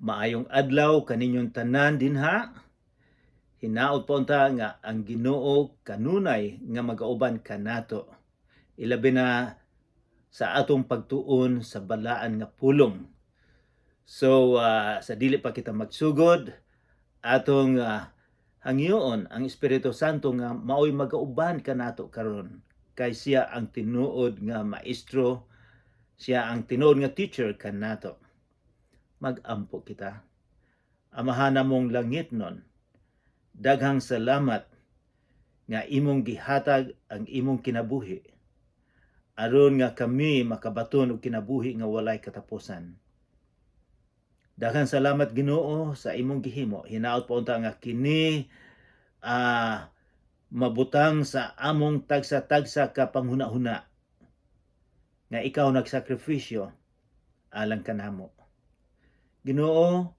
Maayong adlaw kaninyong tanan dinha. Hinaot po unta nga ang Ginoo kanunay nga magauban kanato. Ilabi na sa atong pagtuon sa balaan nga pulong. So sa dili pa kita magsugod, atong hangyoon ang Espiritu Santo nga maoy magauban kanato karon. Kay siya ang tinuod nga maestro, siya ang tinuod nga teacher kanato. Magampo kita. Amahan mong langit nun, daghang salamat nga imong gihatag ang imong kinabuhi aron nga kami makabaton og kinabuhi nga walay katapusan. Daghang salamat Ginoo sa imong gihimo. Hinaot pa unta nga kini mabutang sa among tagsa-tagsa ka panghuna-huna nga ikaw nagsakripisyo alang kanamo. Ginoo,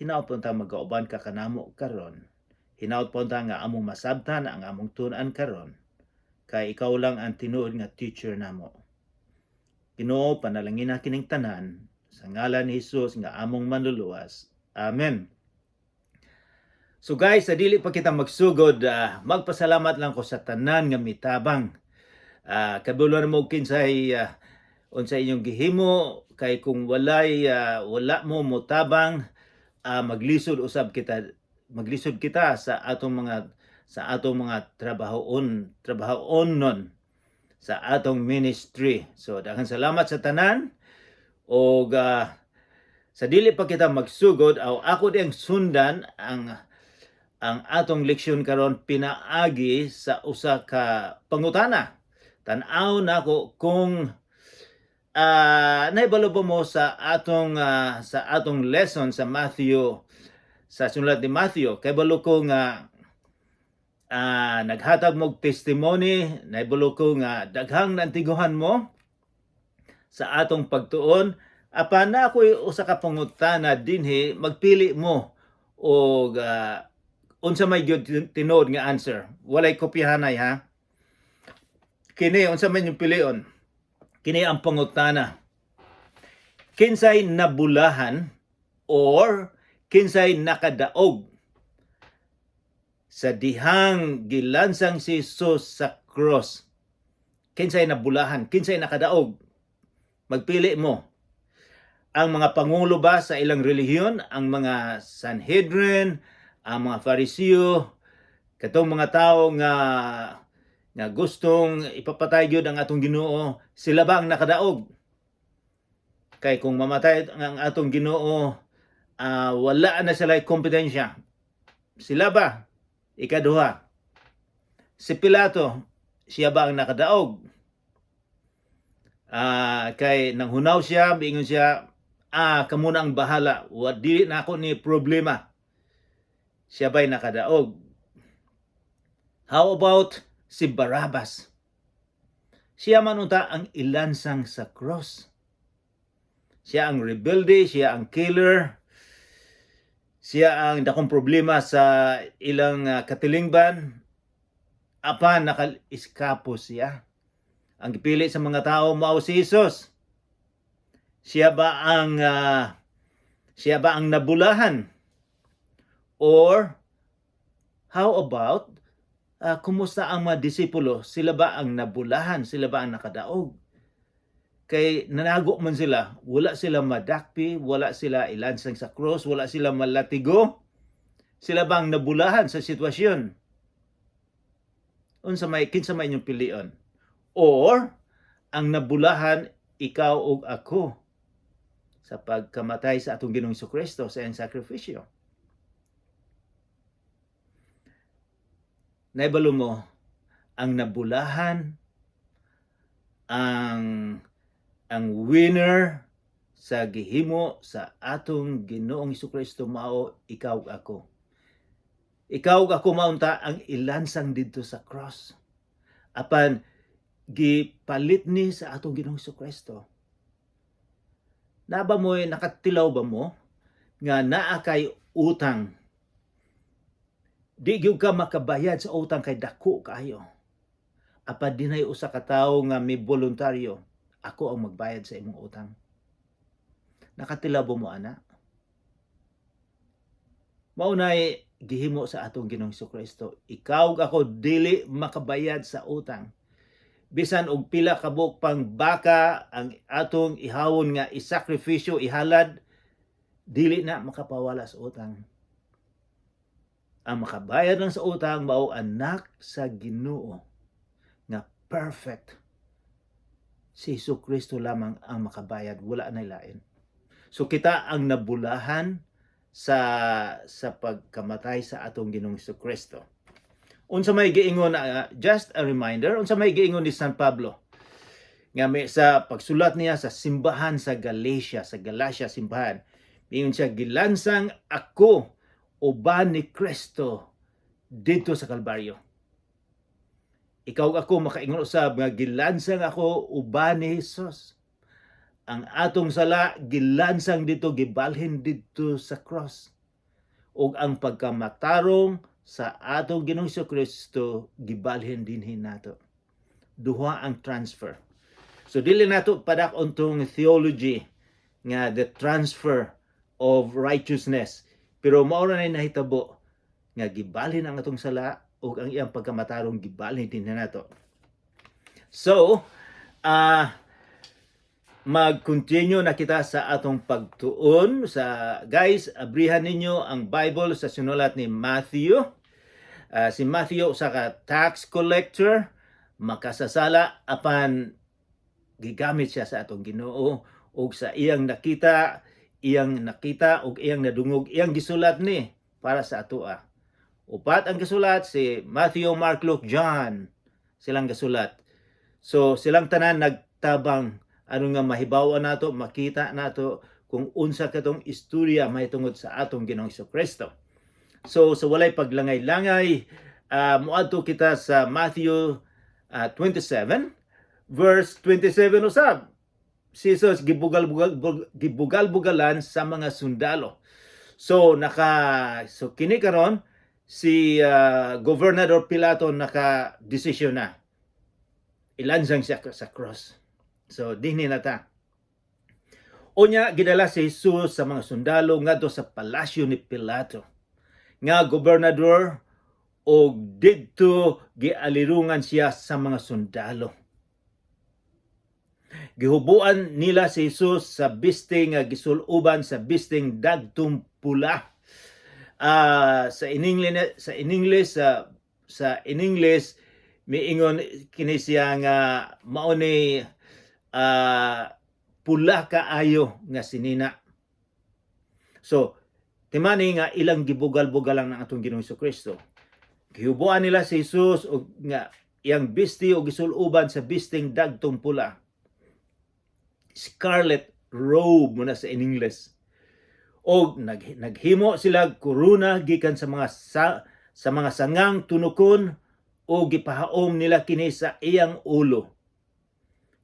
hinaot pa unta magauban ka kanamo karon. Hinaot po nga among masabtan ang among tun-an karon kay ikaw lang ang tinuod nga teacher namo. Ginoo, panalangin na kining tanan sa ngalan ni Hesus nga among manluluwas. Amen. So guys, sa dili pa kita magsugod, magpasalamat lang ko sa tanan nga mitabang. Kabuluan mo kinsay unsay inyong gihimo kay kung wala mo motabang, maglisod kita sa atong mga trabahoon non sa atong ministry. So daghang salamat sa tanan og sa dili pa kita magsugod ako ding sundan ang atong leksyon karon pinaagi sa usa ka pangutana. Tan-aw nako kung naibalo ba mo sa atong lesson sa Matthew, sa sulat ni Matthew, kay balo ko nga naghatag mo testimony, naibalo ko nga daghang nantiguhan mo sa atong pagtuon. Apan na ako'y usa ka pangutana dinhi, magpili mo og unsa may gyud tinuod nga answer. Walay kopyahanay ha. Kini unsa man yung pilion. Kini ang pangutana. Kinsay nabulahan or kinsay nakadaog sa dihang gilansang si Jesus sa cross? Kinsay nabulahan, kinsay nakadaog? Magpili mo. Ang mga pangulo ba sa ilang relihiyon, ang mga Sanhedrin, ang mga Fariseo, katong mga tao nga gustong ipapatay gyud ang atong Ginoo, sila ba ang nakadaog? Kay kung mamatay ang atong Ginoo, wala na sila kompetensya. Sila ba? Ikaduha, si Pilato, siya ba ang nakadaog? Kay nanghunaw siya, biingon siya, kamo na ang bahala, di na ako ni problema. Siya ba'y nakadaog? How about si Barabbas? Siya man unta ang ilansang sa cross. Siya ang rebelde, siya ang killer, siya ang dakong problema sa ilang katilingban. Apan nakal-iskapo siya. Ang gipili sa mga tao mao si Jesus. Siya ba ang nabulahan? Or how about kumusta ang mga disipulo? Sila ba ang nabulahan? Sila ba ang nakadaog? Kay nanago man sila, wala sila madakpi, wala sila ilansang sa cross, wala sila malatigo. Sila ba ang nabulahan sa sitwasyon? Kinsa may inyong pilion? Or ang nabulahan ikaw ug ako sa pagkamatay sa atong Ginoong Jesucristo sa iyang sakripisyo? Naibalo mo, ang nabulahan, ang winner sa gihimo sa atong Ginoong Jesucristo mao ikaw ug ako. Ikaw ug ako maunta ang ilansang didto sa cross. Apan gipalit ni sa atong Ginoong Jesucristo. Naba mo, nakatilaw ba mo nga naa kay utang? Di gyud ka makabayad sa utang kay dako kaayo. Apan dinay usa ka tawo nga may voluntaryo, ako ang magbayad sa imong utang. Nakatilaw mo ana? Maunay gihimo sa atong Ginoong Kristo. Ikaw ug ako dili makabayad sa utang. Bisan og pila ka buok pang baka ang atong ihawon nga isakripisyo, ihalad, dili na makapawala sa utang. Ang makabayad lang sa utang mao anak sa Ginoo nga perfect. Si Kristo lamang ang makabayad, wala na lain. So kita ang nabulahan sa pagkamatay sa atong Ginoong Kristo. Unsa may giingon, just a reminder, unsa may giingon ni San Pablo nga may sa pagsulat niya sa simbahan sa Galatia simbahan, ingon siya, gilansang ako uban ni Kristo dito sa Kalbaryo. Ikaw ako makaingon usab nga gilansang ako uban ni Hesus. Ang atong sala gilansang dito, gibalhin dito sa cross. Ug ang pagkamatarong sa atong Ginoong Kristo gibalhin dinhi nato. Duha ang transfer. So dili nato padakon tong theology nga the transfer of righteousness, pero mao na nahitabo nga gibalhin ang atong sala ug ang iyang pagkamatarong gibalhin dinhi nato. So mag-continue na kita sa atong pagtuon. Guys, abrihan ninyo ang Bible sa sinulat ni Matthew. Si Matthew usa ka tax collector, makasasala apan gigamit siya sa atong Ginoo ug sa iyang nakita ug iyang nadungog, iyang gisulat ni para sa atoa. Upat ang gisulat, si Matthew, Mark, Luke, John, silang gasulat. So silang tanan nagtabang ano nga mahibaw-an nato, makita nato kung unsa katong istorya mahitungod sa atong Ginoong Kristo. So sa walay paglangay-langay, moadto kita sa Matthew 27 verse 27 usab. Si Jesus gibugal-bugalan sa mga sundalo. So kini karon si Gobernador Pilato naka-desisyon na. Ilansang siya sa cross. So dinhi na ta. Unya gidala si Jesus sa mga sundalo ngadto sa palasyo ni Pilato nga gobernador o didto gialirungan siya sa mga sundalo. Gihubuan nila si Jesus sa bisting nga gisuluban sa bisting dagtong pula. Sa English miingon kini siya nga mao ni pula kaayo nga sinina. So timani nga ilang gibugal-bugal lang ng atong Ginoong Kristo. Gihubuan nila si Jesus og nga iyang bisti o gisuluban sa bisting dagtong pula. Scarlet robe mo na sa English. O naghimo sila korona gikan sa mga sangang tunukon o gipahaom nila kini sa iyang ulo.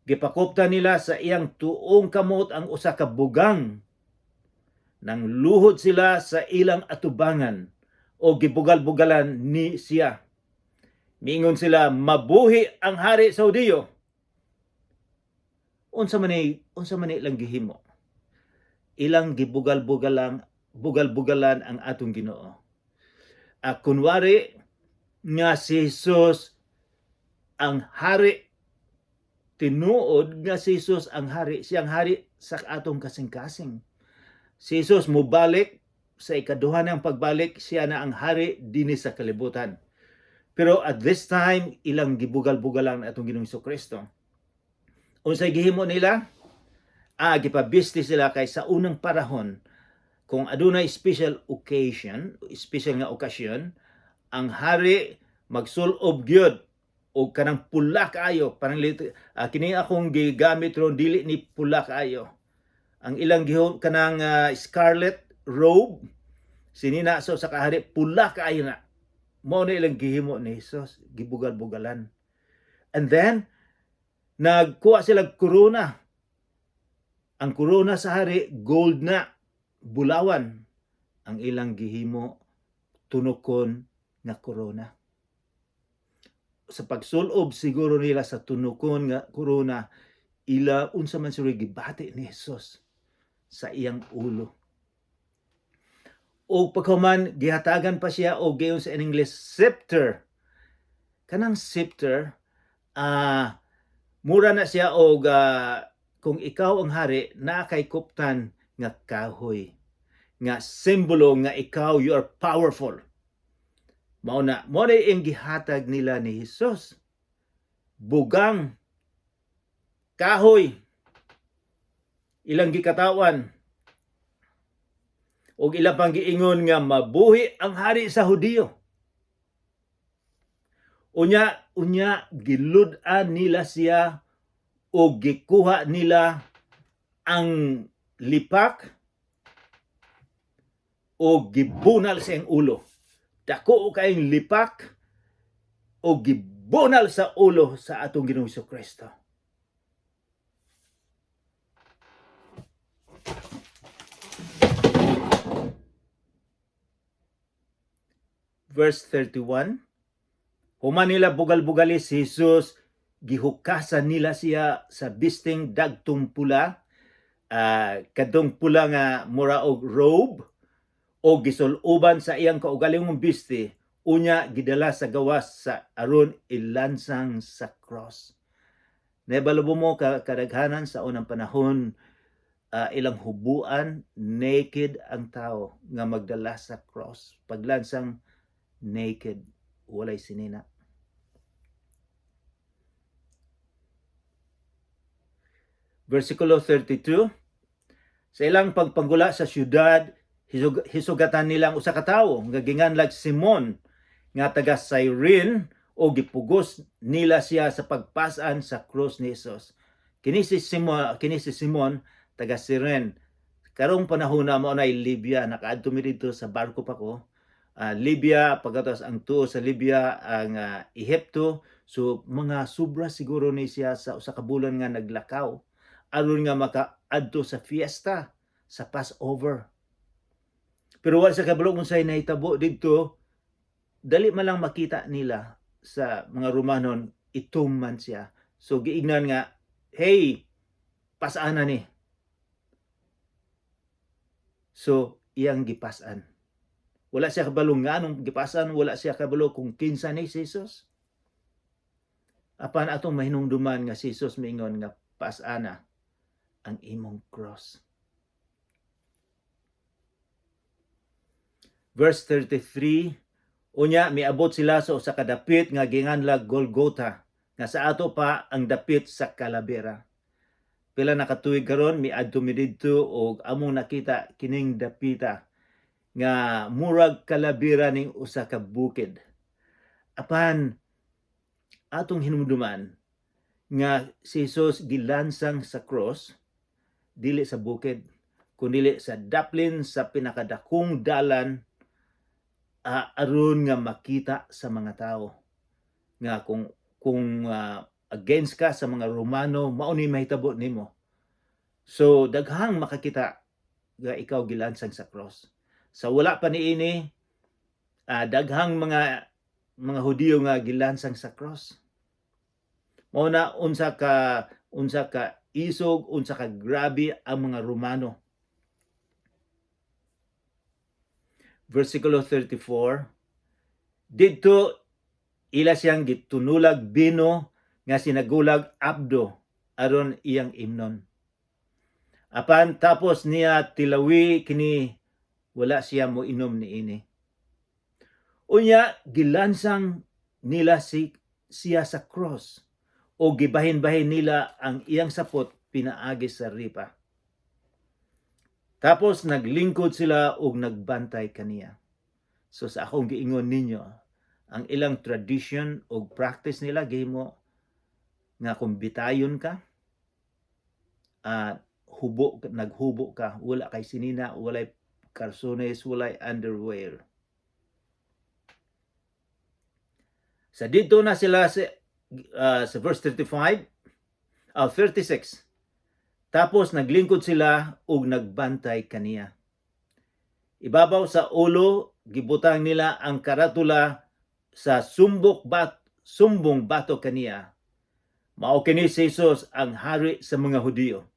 Gipakopta nila sa iyang tuong kamot ang usa ka bugang. Nang luhod sila sa ilang atubangan o gibugal-bugalan ni siya. Miingon sila, mabuhi ang hari sa Hudiyo. Unsa man lang gihimo. Ilang gibugal-bugalan ang atong Ginoo. Kunwari nga si Jesus ang hari, tinuod nga si Jesus ang hari, siyang hari sa atong kasing-kasing. Si Jesus mubalik sa ikaduha ng pagbalik, siya na ang hari dinhi sa kalibutan. Pero at this time, ilang gibugal-bugalan atong Ginoong Kristo. Unsay gihimo nila? Gipabisti sila kay sa unang panahon, kung adunay special nga okasyon, ang hari magsulob gyud o kanang pula kaayo, parang kini akong gigamit ron dili ni pula kaayo. Ang ilang gihom kanang scarlet robe, sinina so sa kahari pula kaayo na. Mao na ilang gihimo ni Jesus, gibugal-bugalan. And then nagkuha sila korona. Ang korona sa hari gold na, bulawan. Ang ilang gihimo tunukon nga korona. Sa pagsulob siguro nila sa tunukon nga korona, ila unsa man sila gibati ni Jesus sa iyang ulo. O paghuman gihatagan pa siya o gayon sa English scepter. Kanang scepter mura na siya og kung ikaw ang hari naa kay kuptan nga kahoy nga simbolo nga ikaw you are powerful. Mao na ing gihatag nila ni Hesus. Bugang kahoy ilang gikatawan ug ilang pang giingon nga mabuhi ang hari sa Hudiyo. Unya gilud-an nila siya o gikuha nila ang lipak o gibunal sa iyang ulo. Dako kayong lipak o gibunal sa ulo sa atong Ginoong Kristo. Verse 31, human nila bugal-bugali si Jesus, gihukasan nila siya sa bisting dagtong pula, kadtong pula nga mura og robe, o gisuluban sa iyang kaugalingong bisti, unya gidala sa gawas sa aron ilansang sa cross. Naibalo mo kadaghanan sa unang panahon, ilang hubuan, naked ang tao nga magdala sa cross. Paglansang naked, walay sinina. Versikulo 32, sa ilang pagpanggula sa syudad, hisugatan nilang usa ka tawo nga ginganlag Simon nga taga Cyrene o gipugos nila siya sa pagpasan sa krus ni Jesus. Kini si Simon taga Cyrene. Karong panahon na mo na Libya, nakaadto mi dito sa barko pa ko. Libya, pagkatas ang tuo sa Libya ang Ehipto. So mga sobra siguro ni siya sa usa ka bulan nga naglakaw aron nga makaadto sa fiesta sa Passover. Pero wala sa kabalo unsay nahitabo didto, dali man lang makita nila sa mga Romanon itom man siya. So giingnan nga, hey, pasana ni. So iyang gipasan. Wala siya kabalo nga anong gipasan, wala siya kabalo kung kinsa ni Jesus. Apan atong mahinungduman nga si Jesus miingon nga pasana ang imong cross. Verse 33, unya miabot sila sa usa ka dapit nga ginganlag Golgotha, nga sa ato pa ang dapit sa kalabera. Pila nakatuig karon miadto mi didto og among nakita kining dapita nga murag kalabira ning usa ka bukid. Apan atong hinumduman nga si Jesus gilansang sa cross dili sa bukid kundi sa daplin sa pinakadakong dalan aron nga makita sa mga tao nga kung against ka sa mga Romano mao ni mahitabo nimo. So daghang makakita nga ikaw gilansang sa cross. Sa wala pa niini daghang mga Hudiyo nga gilansang sa cross. Mao na unsa ka isog, unsa ka grabe ang mga Romano. Versikulo 34, didto ila siyang gitunulag bino nga sinagulag abdo aron iyang imnon. Apan tapos niya tilawi kini wala siya mo inom niini. Unya gilansang nila siya sa cross o gibahin-bahin nila ang iyang sapot pinaagi sa ripa. Tapos naglingkod sila og nagbantay kaniya. So sa akong giingon ninyo, ang ilang tradition o practice nila gihimo nga kung bitayon ka, naghubo ka, wala kay sinina, walay kalsones, walay underwear. Sa dito na sila sa verse 36, tapos naglingkod sila ug nagbantay kaniya. Ibabaw sa ulo gibutang nila ang karatula sa sumbong bato kaniya. Mao kini si Jesus ang hari sa mga Hudiyo.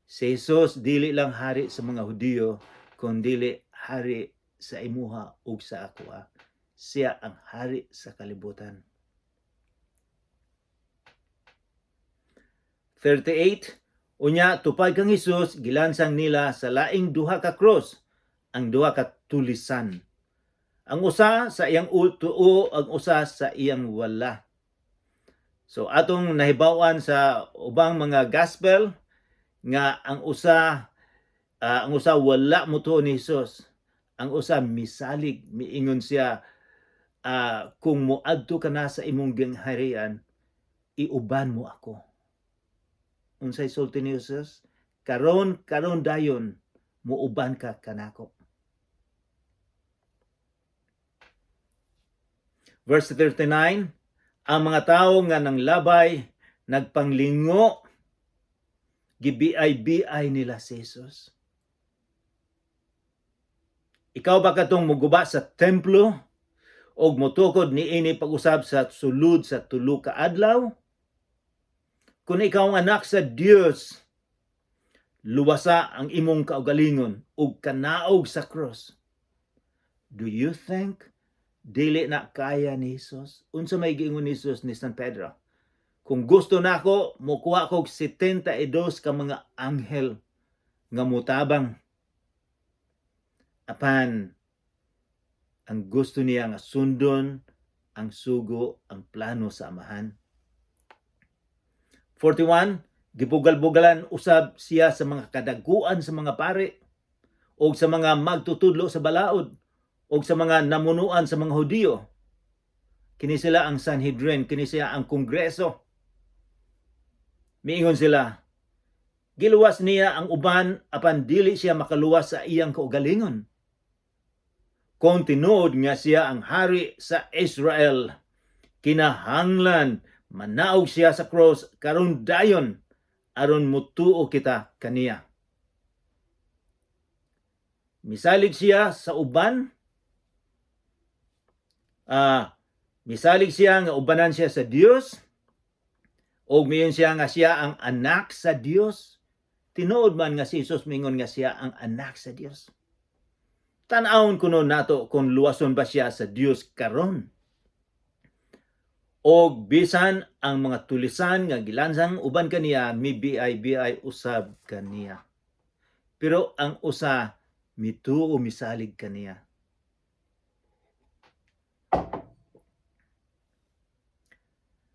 Si Jesus dili lang hari sa mga Hudiyo, kundi hari sa imuha ug sa ako. Siya ang hari sa kalibutan. 38, unya tupad kang Hesus gilansang nila sa laing duha ka cross, ang duha ka tulisan. Ang usa sa iyang tuo, ang usa sa iyang wala. So atong nahibaw-an sa ubang mga gospel nga ang usa wala mo tuo ni Hesus. Ang usa misalig, miingon siya, kung moadto ka na sa imong gingharian, iuban mo ako. Unsay sulti ni Hesus? Karon dayon muuban ka kanako. Verse 39, ang mga tawo nga nang labay nagpanglingo, gibiay-biay nila si Jesus. Ikaw ba katong muguba sa templo og motukod niini pag-usab sa sulod sa tulo ka adlaw? Kung ikaw ang anak sa Dios, luwasa ang imong kaugalingon ug kanaog sa cross. Do you think dili na kaya ni Jesus? Unsa may giingon ni Jesus ni San Pedro? Kung gusto nako, mukuha ko 72 ka mga anghel nga mutabang. Apan ang gusto niya nga sundon ang sugo, ang plano sa Amahan. 41, gibugal-bugalan usab siya sa mga kadaguan sa mga pare o sa mga magtutudlo sa balaod o sa mga namunuan sa mga Hudiyo. Kini sila ang Sanhedrin, kini sila ang Kongreso. Miingon sila, giluwas niya ang uban apan dili siya makaluwas sa iyang kaugalingon. Kung tinuod nga siya ang hari sa Israel, kinahanglan manaog siya sa cross karon dayon aron mutuo kita kaniya. Misalig siya sa uban, misalig siya nga ubanan siya sa Dios, o miyon siya nga siya ang anak sa Dios. Tinuod man nga si Jesus mingon nga siya ang anak sa Dios. Tan-awon kuno nato kung luwason ba siya sa Dios karon. Og bisan ang mga tulisan nga gilansang uban kaniya, mibiay-biay usab kaniya. Pero ang usa mituo misalig kaniya.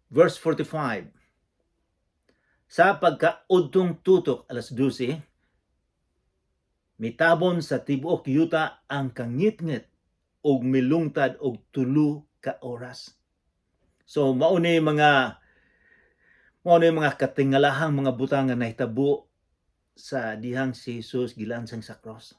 Verse 45. Sa pagkaudtong tutok alas 12, mitabon sa tibuok yuta ang kangitngit og milungtad og 3 ka oras. So mao ni mga katingalahang mga butang nga nahitabo sa dihang si Jesus gilansang sa cross.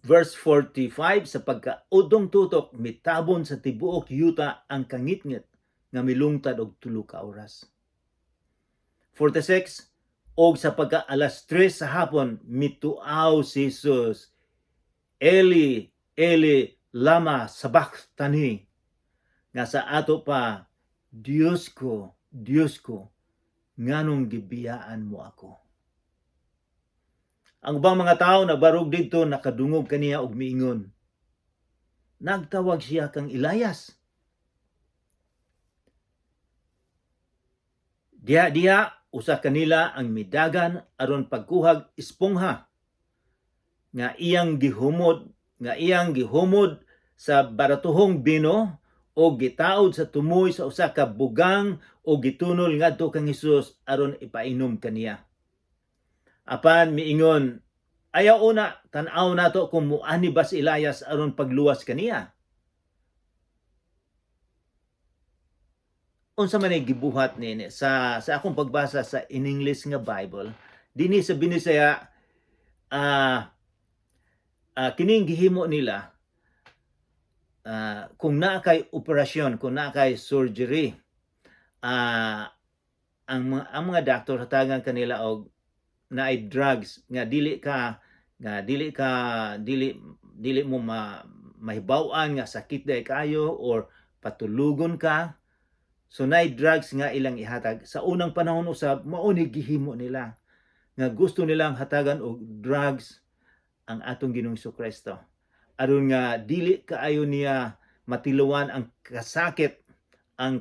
Verse 45, sa pagkaudtong tutok mitabon sa tibuok yuta ang kangitngit nga milungtad og 3 ka oras. 46, og sa pagka alas 3 sa hapon mituaw si Jesus, Eli, Eli, lama sabachthani, nga sa ato pa, Diyos ko, nganong gibiyaan mo ako. Ang ubang mga tao nagbarog dito, nakadungog kaniya og miingon, nagtawag siya kang Elias. Diha usa kanila ang midagan aron pagkuhag espongha nga iyang gihumod sa baratuhong bino o gitaod sa tumoy sa usa ka bugang o gitunol ngadto kang Hesus aron ipainom kaniya. Apan miingon, ayaw una tan-aw nato kung muani ba si Elias aron pagluwas kaniya. Unsa man ay gibuhat nini sa akong pagbasa sa in English nga Bible, dinhi sa Binisaya kining gihimo nila kung naa kay operasyon, kung naa kay surgery, ang mga doktor hatagan kanila og naay drugs nga dili mo mahibaw-an nga sakit day kayo or patulugon ka. So naay drugs nga ilang ihatag. Sa unang panahon usab mao ni gihimo nila nga gusto nilang hatagan og drugs ang atong Ginoong Kristo aron nga dili kaayo niya matiluan ang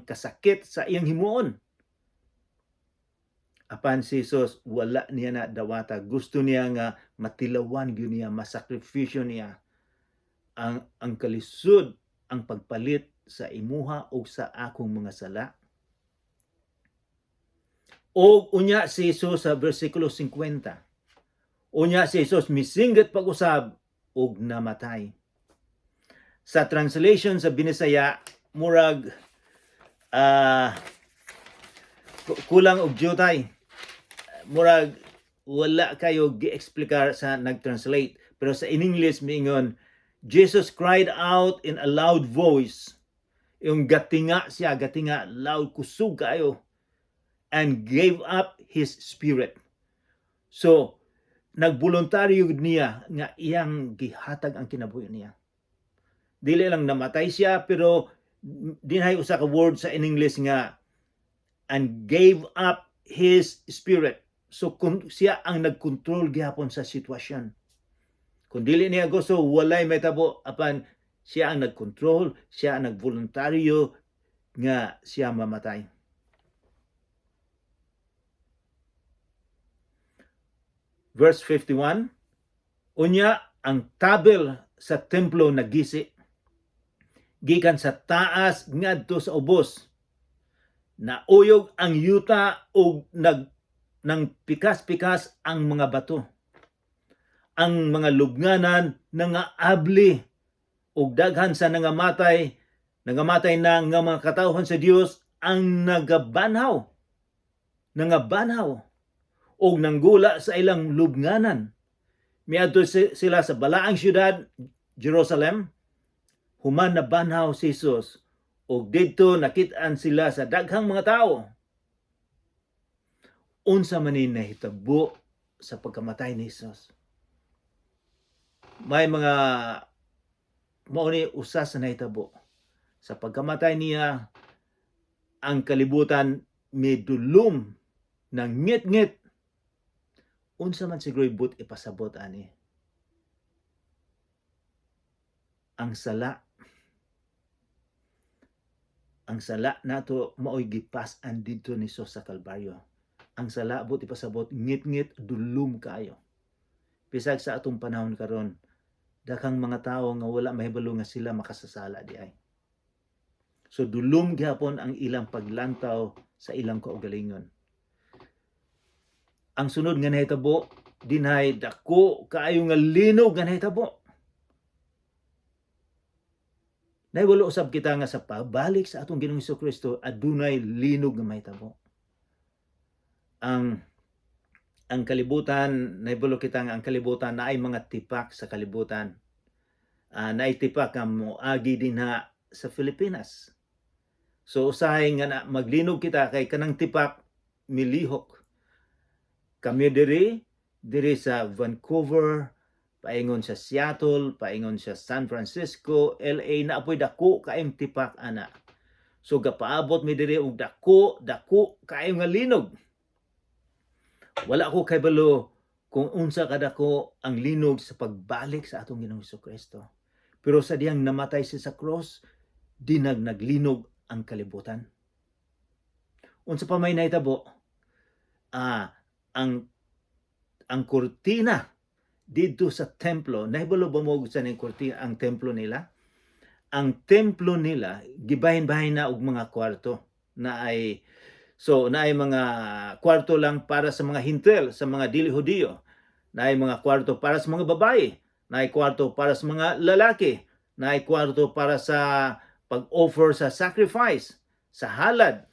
kasakit sa iyang himuon. Apan si Jesus wala niya na dawata, gusto niya nga matilawan gyud niya, masakripisyo niya ang kalisod, ang pagpalit sa imuha o sa akong mga sala. O unya si Jesus sa versikulo 50. Unya si Jesus misingget pag-usab og namatay. Sa translation sa Binisaya, murag kulang og jutay. Murag wala kayo gi-explicar sa nag-translate. Pero sa in English miingon, Jesus cried out in a loud voice. Yung gatinga siya, gatinga, loud, kusog kayo, and gave up his spirit. So, nagboluntaryo niya nga iyang gihatag ang kinabuhi niya. Dili lang namatay siya, pero dinhay usa ka word sa in English nga and gave up his spirit. So kung siya ang nagkontrol gihapon sa sitwasyon. Kung dili niya gusto, walay mahitabo, apan siya ang nagkontrol, siya ang nagboluntaryo nga siya mamatay. Verse 51, unya ang tabel sa templo nagisi gikan sa taas ngadto sa ubos. Nauyog ang yuta ug nang pikas-pikas ang mga bato. Ang mga lubnganan nangaabli ug daghan sa nangamatay na nga mga katawhan sa Dios ang nagabanhaw ug nanggula sa ilang lubnganan. Miadto sila sa balaang syudad Jerusalem, human na banhaw si Jesus, ug didto nakit-an sila sa daghang mga tao. Unsa man ni nahitabo sa pagkamatay ni Jesus? May mga mao ni usa sa nahitabo. Sa pagkamatay niya, ang kalibutan midulom ng ngit-ngit. Unsa man siguro but ipasabot ani? Ang sala nato mao'y gipas-an didto ni Jesus sa Kalbaryo. Ang sala but ipasabot ngit-ngit, dulum kayo. Bisag sa atong panahon karon, daghang mga tawo nga wala mahibalo nga sila makasasala di ay. So dulum gyapon ang ilang paglantaw sa ilang kaugalingon. Ang sunod nga nahitabo, dinhay dako kaayo nga linog nga nahitabo. Nahiwalo usab kita nga sa pabalik sa atong Ginoong Kristo adunay linog nga mahitabo. Ang kalibutan, nahiwalo kita nga ang kalibutan naay mga tipak sa kalibutan. Naay tipak nga moagi dinha sa Pilipinas. So usahay nga maglinog kita kay kanang tipak milihok. Kami diri sa Vancouver, paingon sa Seattle, paingon sa San Francisco, LA, na apoy dako kaayong tipak ana. So gapaabot mi diri og dako kaayong nga linog. Wala ko kay balo kung unsa kadako ang linog sa pagbalik sa atong Ginoong Kristo. Pero sa diyang namatay siya sa cross, naglinog ang kalibutan. Unsa pa may nahitabo? Ang kurtina dito sa templo, nahibalo ba mo sa ning kurtina ang templo nila? Ang templo nila gibahin-bahin na og mga kwarto na ay mga kwarto lang para sa mga hintel, sa mga dili Hudiyo. Naay mga kwarto para sa mga babae, naay kwarto para sa mga lalaki, naay kwarto para sa pag-offer sa sacrifice, sa halad.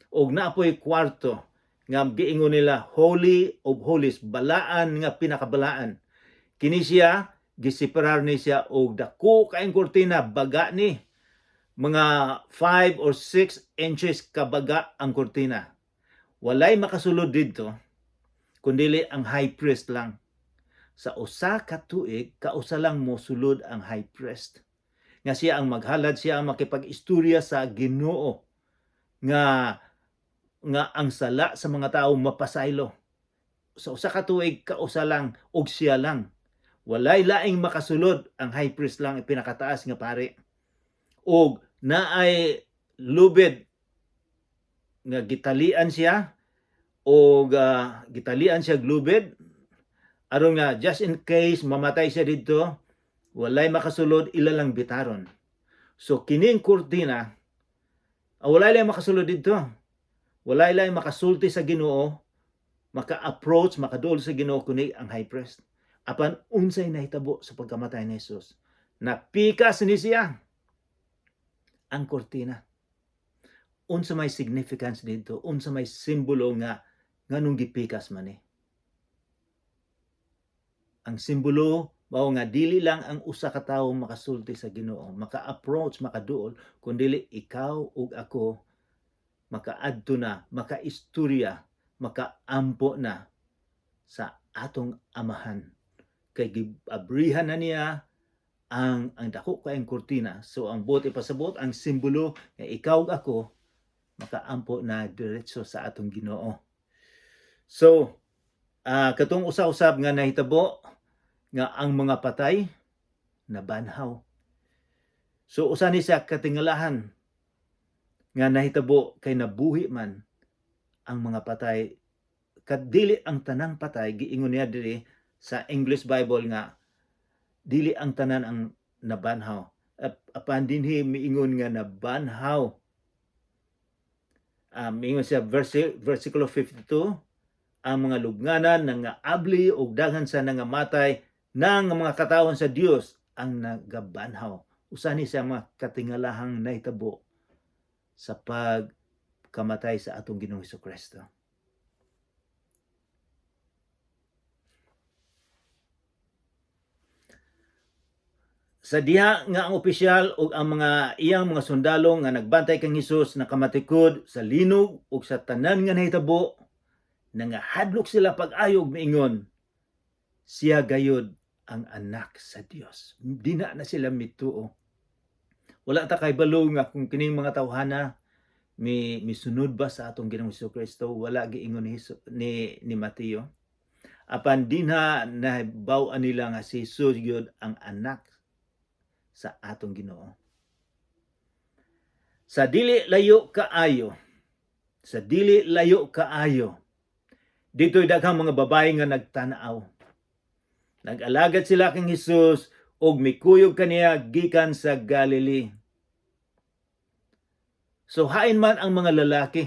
Og naapoy kwarto nga giingon nila Holy of Holies, balaan nga pinakabalaan. Kini siya gisiparar ni siya og dako kaayong kurtina, baga ni mga 5 or 6 inches kabaga ang kurtina. Walay makasulod dito kundili ang high priest lang. Sa usa ka tuig, kausa lang mo sulod ang high priest. Nga siya ang maghalad, siya ang makipag-istorya sa Ginoo nga ang sala sa mga tao mapasaylo. Sa usa ka tuig, kausa lang og siya lang. Walay laing makasulod, ang high priest lang ipinakataas nga pari. Og naay lubid nga gitalian siya o gitalian siya glubid aron nga just in case mamatay siya didto, walay makasulod, ila lang bitaron. So kining kurtina, walay lang makasulod didto, walay lang makasulti sa Ginoo, maka-approach, makaduol sa Ginoo kundi ang high priest. Apan unsay nahitabo sa pagkamatay ni Jesus, napikas ni siya ang kurtina. Unsa may significance dito, unsa may simbolo nga nganong gipikas man ni. Ang simbolo mao nga dili lang ang usa ka tawo makasulti sa Ginoo, maka-approach, makaduol, kundi ikaw ug ako makaadto na, makaistorya, makaampo na sa atong amahan. Kay giabrihan na niya ang dako kayong kurtina. So ang buot ipasabot, ang simbolo nga ikaw ug ako makaampo na diretso sa atong Ginoo. So katong usa-usab nga nahitabo nga ang mga patay nabanhaw. So usa ni sa katingalahan nga nahitabo kay nabuhi man ang mga patay. Kadili ang tanang patay, giingon niya diri sa English Bible nga dili ang tanan ang nabanhaw. Apan dinhi miingon nga nabanhaw. Miingon siya versikulo 52, ang mga lubnganan nga abli og daghan sa nangamatay nang mga katawon sa Dios ang nagabanhaw. Usa ni sa mga katingalahang nahitabo sa pagkamatay sa atong Ginoong Hesukristo. Sa diha nga ang opisyal ug ang mga iyang mga sundalo nga nagbantay kang Hesus nakamatikod sa linog ug sa tanan nga nahitabo, nangahadlok sila pag-ayog miingon, siya gayud ang anak sa Dios. Dina na sila mituo. Wala ta kay balo nga kung kining mga tawhana misunod ba sa atong Ginoong Hesukristo, wala giingon ni Mateo. Apan dinha nahibaw-an nila nga si Jesus gyud ang anak sa atong Ginoo. Sa dili layo kaayo, dito'y daghang mga babae nga nagtanaw. Nag-alagad sila kang Hesus og mikuyog kaniya gikan sa Galilee. So hain man ang mga lalaki,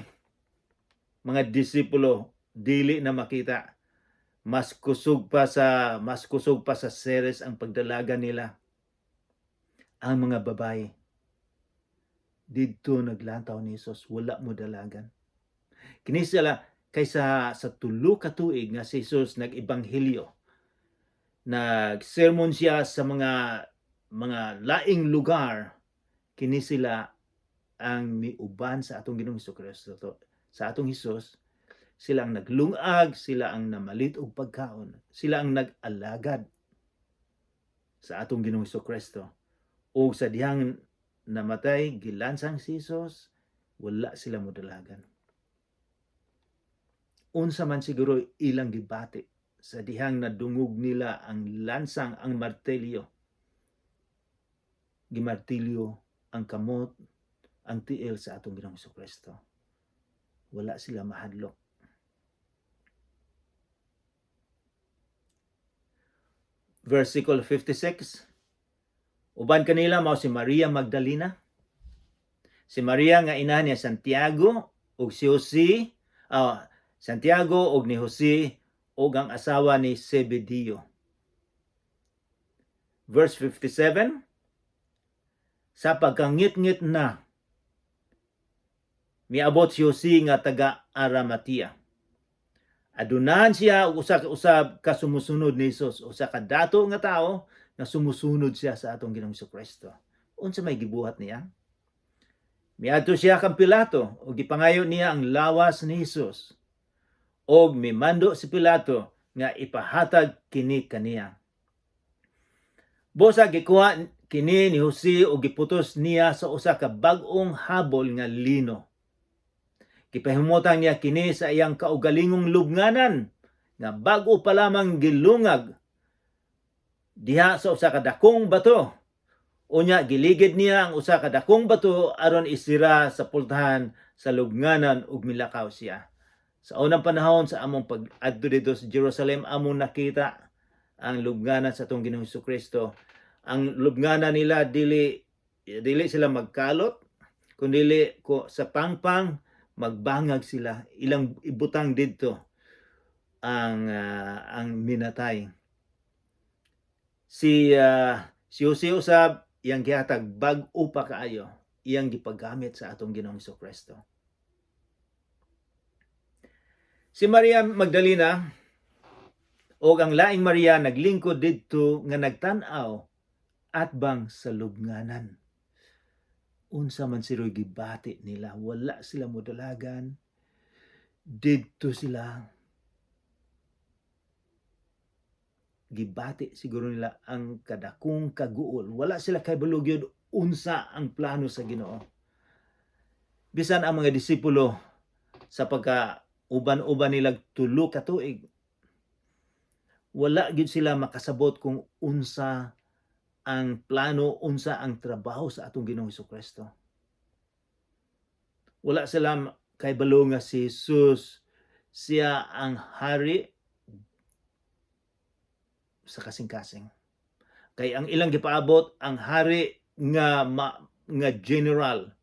mga disipulo, dili na makita. Mas kusog pa sa seres ang pagdalaga nila. Ang mga babae, didto naglantaw ni Jesus, wala mo dalagan. Kini sila kaysa sa tulo ka tuig nga si Jesus nag-ebanghelyo, nag-sermon siya sa mga laing lugar, kini sila ang miuban sa atong Ginoong Hesukristo. Sa atong Hesus, sila ang naglungag, sila ang namalit og pagkaon, sila ang nag-alagad sa atong Ginoong Hesukristo. O sa dihang namatay, gilansang si Jesus, wala sila modalagan. Unsa man siguro ilang gibati sa dihang nadungog nila ang lansang, ang martelyo. Gimartilyo ang kamot, ang tiil sa atong Ginoong Hesukristo. Wala sila mahadlok. Versicle 56, uban kanila mao si Maria Magdalena, si Maria nga ina ni Santiago ug si Jose, Santiago ug ni Jose ug ang asawa ni Zebedeo. Verse 57, sa pagkangit-ngit na miabot si Jose nga taga Arimatea. Adunahan siya og usa ka usab ka sumusunod ni Jesus, usa ka dato nga tawo na sumusunod siya sa atong Ginoong Hesukristo. Unsa may gibuhat niya? Miadto siya kang Pilato ug gipangayo niya ang lawas ni Jesus. Og mimando si Pilato nga ipahatag kini kaniya. Busa gikuha kini ni Jose ug giputos niya sa usa ka bag-ong habol nga lino. Gipahimutan niya kini sa iyang kaugalingong lubnganan nga bag-o pa lamang gilungag diha sa usa ka dakong bato. Unya giligid niya ang usa ka dakong bato aron isira sa pultahan sa lubnganan ug milakaw siya. Sa unang panahon sa among pag-adto dito sa Jerusalem, among nakita ang lubnganan sa atong Ginoong Hesukristo. Ang lubnganan nila dili sila magkalot, kundi sa pangpang magbangag sila, ilang ibutang didto ang minatay. Si Jose usab iyang gihatag bag-o pa kaayo, iyang gipagamit sa atong Ginoong Hesukristo. Si Maria Magdalena o ang laing Maria naglingkod didto nga nagtan-aw atbang sa lubnganan. Unsa man siroy gibati nila, wala sila modalagan, didto sila gibati siguro nila ang kadakong kaguol. Wala sila kay balugyod unsa ang plano sa Ginoo. Bisan ang mga disipulo sa pagka-uban-uban nila 3 ka tuig, wala gyud sila makasabot kung unsa ang plano, unsa ang trabaho sa atong Ginoong Hesukristo. Wala sila kay balo nga si Jesus siya ang hari sa kasing-kasing. Kay ang ilang gipaabot ang hari nga general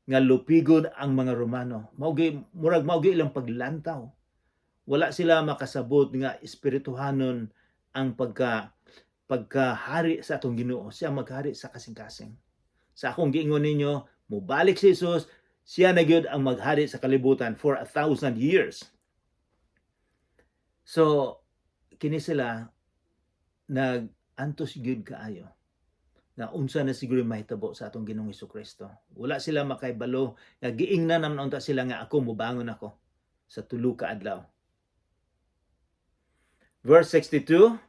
nga lupigod ang mga Romano. Murag maugi ilang paglantaw. Wala sila makasabot nga espirituhanon ang pagkahari sa atong Ginoo. Siya maghari sa kasing-kasing. Sa akong giingon ninyo, mubalik si Jesus, siya na gyud ang maghari sa kalibutan for 1,000 years. So, kini sila nag-antos gyud kaayo na unsa na siguro mahitabo sa atong Ginoong Hesukristo. Wala sila makaibalo nga giingnan naman unta sila nga ako mubangon ako sa 3 ka adlaw. Verse 62,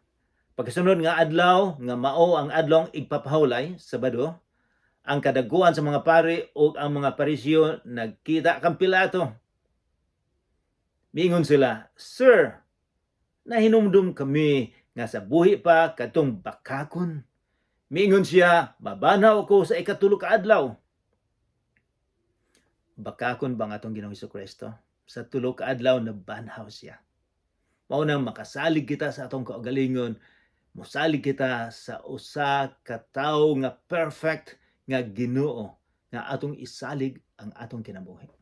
pagkasunod nga adlaw nga mao ang adlong igpapahulay, Sabado, ang kadaguan sa mga pari o ang mga parisyo nagkita kang Pilato. Miingon sila, "Sir, nahinumdum kami nga sa buhi pa kadtong bakakon." Miingon siya, "Mabanaw ako sa ika-3 ka adlaw." Bakakon ba nga atong Ginoong Hesukristo? Sa 3 ka adlaw nabanhaw siya. Mao nang makasalig kita sa atong kaugalingon, mosalig kita sa usa ka tawo nga perfect nga Ginoo nga atong isalig ang atong kinabuhi.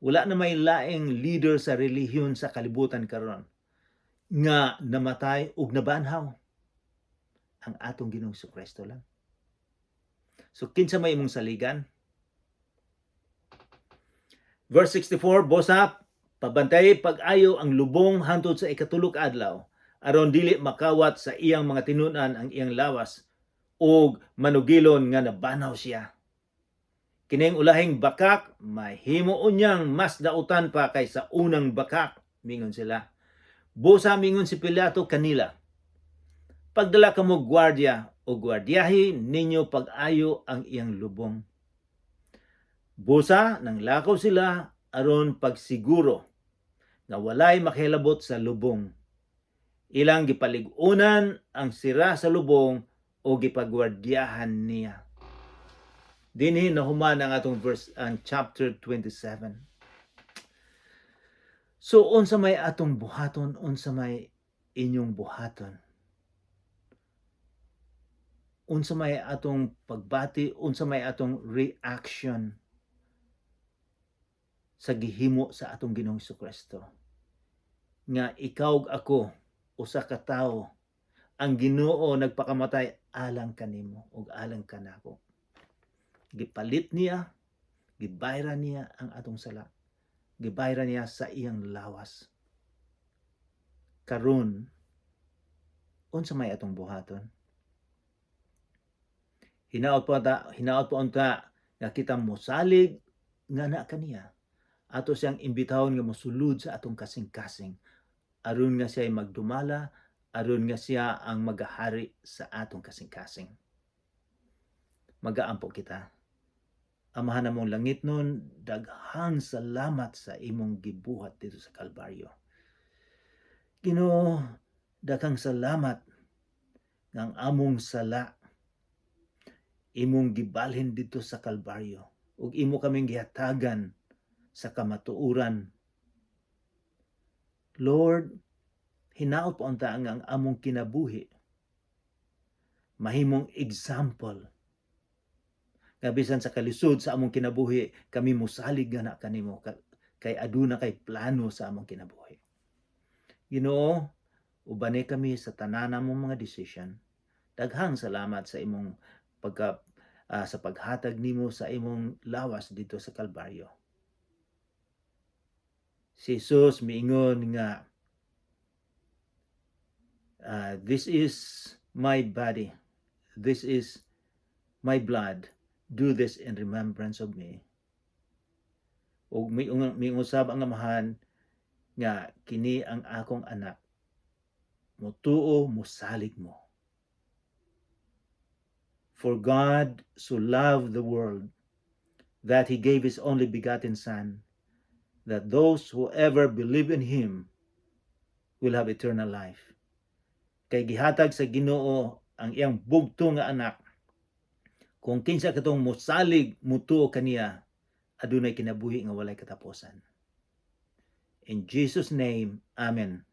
Wala na may laing leader sa relihiyon sa kalibutan karon nga namatay ug nabanhaw. Ang atong Ginoong Hesukristo lang. So kinsa may imong saligan? Verse 64, bosa, pabantay pag-ayo ang lubong hangtod sa ika-3 ka adlaw, aron dili makawat sa iyang mga tinunan ang iyang lawas, ug manugilon nga nabanhaw siya. Kining ulahing bakak, mahimo unyang mas dautan pa kaysa unang bakak, mingon sila. Busa mingon si Pilato kanila, "Pagdala kamo gwardiya o gwardiyahi ninyo pag-ayo ang iyang lubong." Busa nang lakaw sila aron pagsiguro nga walay makahilabot sa lubong. Ilang gipalig-unan ang sira sa lubong o gipagwardiyahan niya. Dinhi nahuman ang atong chapter 27. So unsa may atong buhaton, unsa may inyong buhaton? Unsa may atong pagbati, unsa may atong reaction sa gihimo sa atong Ginoong Hesukristo? Nga ikaw ug ako, usa ka tawo, ang Ginoo nagpakamatay alang kanimo ug alang kanako. Gipalit niya, gibayran niya ang atong sala. Gibayran niya sa iyang lawas. Karon, unsa may atong buhaton? Hinaot po unta nga kita mosalig nga na kaniya. Ato siyang imbitahon nga mosulod sa atong kasing-kasing aron nga siya magdumala, aron nga siya ang magahari sa atong kasing-kasing. Magaampo kita. Amahan namong langit nun, daghang salamat sa imong gibuhat dito sa Kalbaryo. Ginoo, daghang salamat nga ang among sala imong gibalhin dito sa Kalbaryo ug imo kaming gihatagan sa kamatuoran. Lord, hinaot po unta nga ang among kinabuhi mahimong example nga bisan sa kalisod sa among kinabuhi kami mosalig nga na kanimo kay aduna kay plano sa among kinabuhi. Ginoo, ubani kami sa tanan namong mga decision. Daghang salamat sa imong sa paghatag nimo sa imong lawas dito sa Kalbaryo. Si Jesus miingon nga this is my body, this is my blood, do this in remembrance of me. Ug miungusab ang amahan nga kini ang akong anak, mutuo mosalig mo. For God so loved the world that He gave His only begotten Son, that those who ever believe in Him will have eternal life. Kay gihatag sa Ginoo ang iyang bugto nga anak, kung kinsa katong mosalig mutuo kaniya, adunay kinabuhi nga walay katapusan. In Jesus' name, Amen.